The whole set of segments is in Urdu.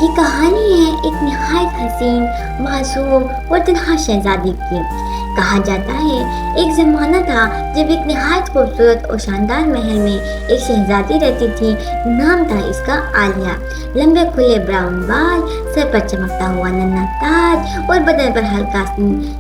یہ کہانی ہے ایک نہایت حسین، معصوم اور تنہا شہزادی کی۔ کہا جاتا ہے ایک زمانہ تھا جب ایک نہایت خوبصورت اور شاندار محل میں ایک شہزادی رہتی تھی۔ نام تھا اس کا عالیہ۔ لمبے کھلے براؤن بال، سر پر چمکتا ہوا ننھا تاج اور بدن پر ہلکا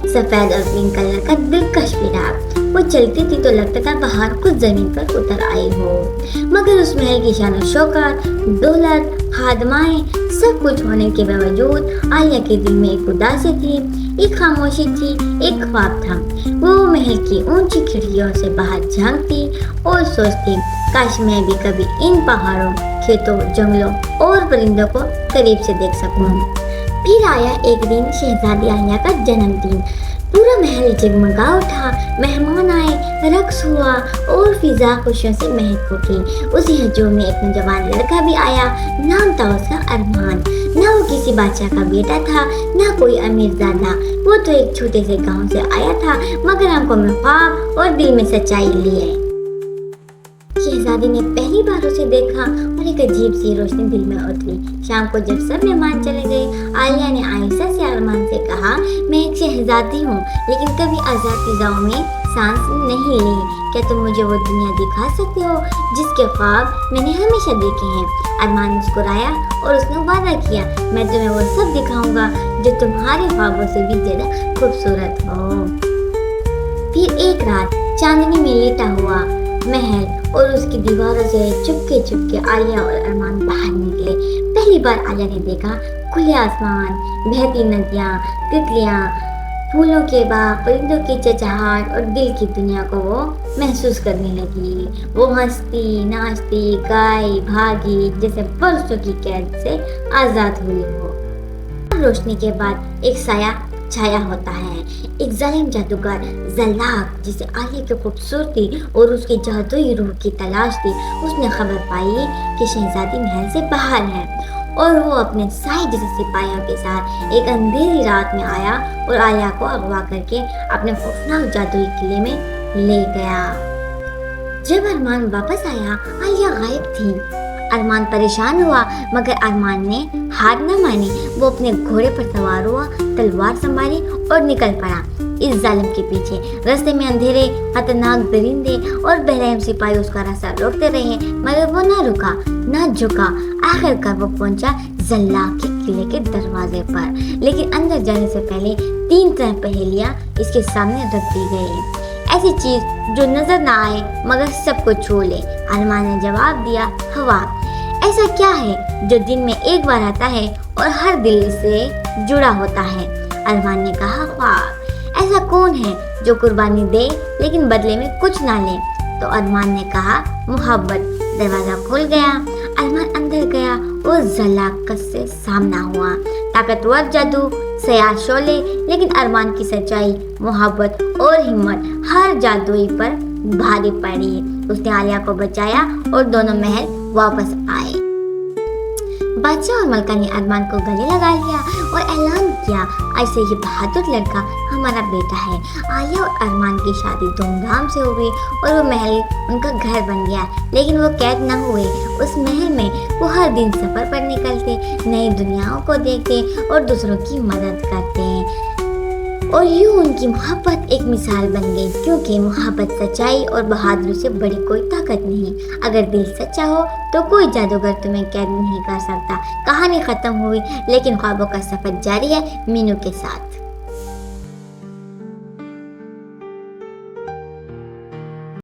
سفید اور پنک کلر کا دلکش فراق۔ وہ چلتی تھی تو لگتا تھا باہر کچھ زمین پر اتر آئی ہو۔ مگر اس محل کی شان و شوکت، دولت، خادمائیں، سب کچھ ہونے کے باوجود عالیہ کے دل میں ایک اداسی تھی، ایک خاموشی تھی، ایک خواب تھا۔ وہ محل کی اونچی کھڑکیوں سے باہر جھانکتی اور سوچتی، کاش میں بھی کبھی ان پہاڑوں، کھیتوں، جنگلوں اور پرندوں کو قریب سے دیکھ سکوں۔ پھر آیا ایک دن شہزادی عالیہ کا جنم دن۔ پورا محل جگمگا اٹھا، مہمان آئے، رقص ہوا اور فضا خوشیوں سے مہک اٹھی۔ اسی ہجوم میں ایک نوجوان لڑکا بھی آیا۔ نام تھا اس کا ارمان۔ نہ وہ کسی بادشاہ کا بیٹا تھا، نہ کوئی امیر زادہ۔ وہ تو ایک چھوٹے سے گاؤں سے آیا تھا، مگر آنکھوں میں خواب اور دل میں سچائی لیے۔ شہزادی نے پہلی بار اسے دیکھا اور ایک عجیب سی روشنی دل میں اتری۔ شام کو جب سب مہمان چلے گئے، عالیہ نے آہستہ سے ارمان سے کہا، میں ایک شہزادی ہوں، لیکن کبھی آزاد فضاؤں میں سانس نہیں لی۔ کیا تم مجھے وہ دنیا دکھا سکتے ہو جس کے خواب میں نے ہمیشہ دیکھے ہیں؟ ارمان مسکرایا اور اس نے وعدہ کیا، میں تمہیں وہ سب دکھاؤں گا جو تمہارے خوابوں سے بھی زیادہ خوبصورت ہو۔ پھر ایک رات چاندنی میں لیٹا ہوا محل اور اس کی دیواروں سے چپکے عالیہ اور ارمان باہر نکلے۔ پہلی بار عالیہ نے دیکھا کھلے آسمان، بہتی ندیاں، تتلیاں، پھولوں کے باغ، پرندوں کی چہچہاہٹ اور دل کی دنیا کو وہ محسوس کرنے لگی۔ وہ ہنستی، ناچتی، گائی، بھاگی، جیسے برسوں کی قید سے آزاد ہوئی ہو۔ روشنی کے بعد ایک سایہ چھایا ہوتا ہے، ایک ظالم جادوگر زلاق، جسے عالیہ کی خوبصورتی اور اس کی جادوئی روح کی تلاش تھی۔ اس نے خبر پائی کہ شہزادی محل سے باہر ہے اور وہ اپنے سائے جیسے سپاہیوں کے ساتھ ایک اندھیری رات میں آیا اور عالیہ کو اغوا کر کے اپنے خوفناک جادوئی قلعے میں لے گیا۔ جب ارمان واپس آیا، عالیہ غائب تھی۔ ارمان پریشان ہوا، مگر ارمان نے ہار نہ مانی۔ وہ اپنے گھوڑے پر سوار ہوا، تلوار سنبھالی اور نکل پڑا اس ظالم کے پیچھے۔ راستے میں اندھیرے، خطرناک درندے اور بہرحم سپاہی اس کا راستہ روکتے رہے، مگر وہ نہ رکا، نہ جھکا۔ آخر کار وہ پہنچا زلاق کے قلعے کے دروازے پر، لیکن اندر جانے سے پہلے 3 پہیلیاں اس کے سامنے رکھ دی گئی۔ ایسی چیز جو نظر نہ آئے مگر سب کو چھو لے۔ ارمان نے جواب دیا، ہوا۔ ایسا کیا ہے جو دن میں ایک بار آتا ہے اور ہر دل سے جڑا ہوتا ہے؟ ارمان نے کہا، خواب۔ ایسا کون ہے جو قربانی دے لیکن بدلے میں کچھ نہ لے؟ تو ارمان نے کہا، محبت۔ دروازہ کھل گیا، ارمان اندر گیا اور زلاق سے سامنا ہوا۔ طاقتور جادو، سیاہ شعلے، لیکن ارمان کی سچائی، محبت اور ہمت ہر جادوئی پر بھاری پڑی۔ اس نے عالیہ کو بچایا اور دونوں محل واپس آئے۔ بادشاہ اور ملکہ نے ارمان کو گلے لگا لیا اور اعلان کیا، آج سے یہ بہادر لڑکا ہمارا بیٹا ہے۔ عالیہ اور ارمان کی شادی دھوم دھام سے ہوئی اور وہ محل ان کا گھر بن گیا، لیکن وہ قید نہ ہوئے۔ اس محل میں وہ ہر دن سفر پر نکلتے، نئی دنیاؤں کو دیکھتے اور دوسروں کی مدد کرتے، اور یوں ان کی محبت ایک مثال بن گئی، کیونکہ محبت سچائی اور بہادری سے بڑی کوئی طاقت نہیں۔ اگر دل سچا ہو تو کوئی جادوگر تمہیں قید نہیں کر سکتا۔ کہانی ختم ہوئی، لیکن خوابوں کا سفر جاری ہے مینو کے ساتھ۔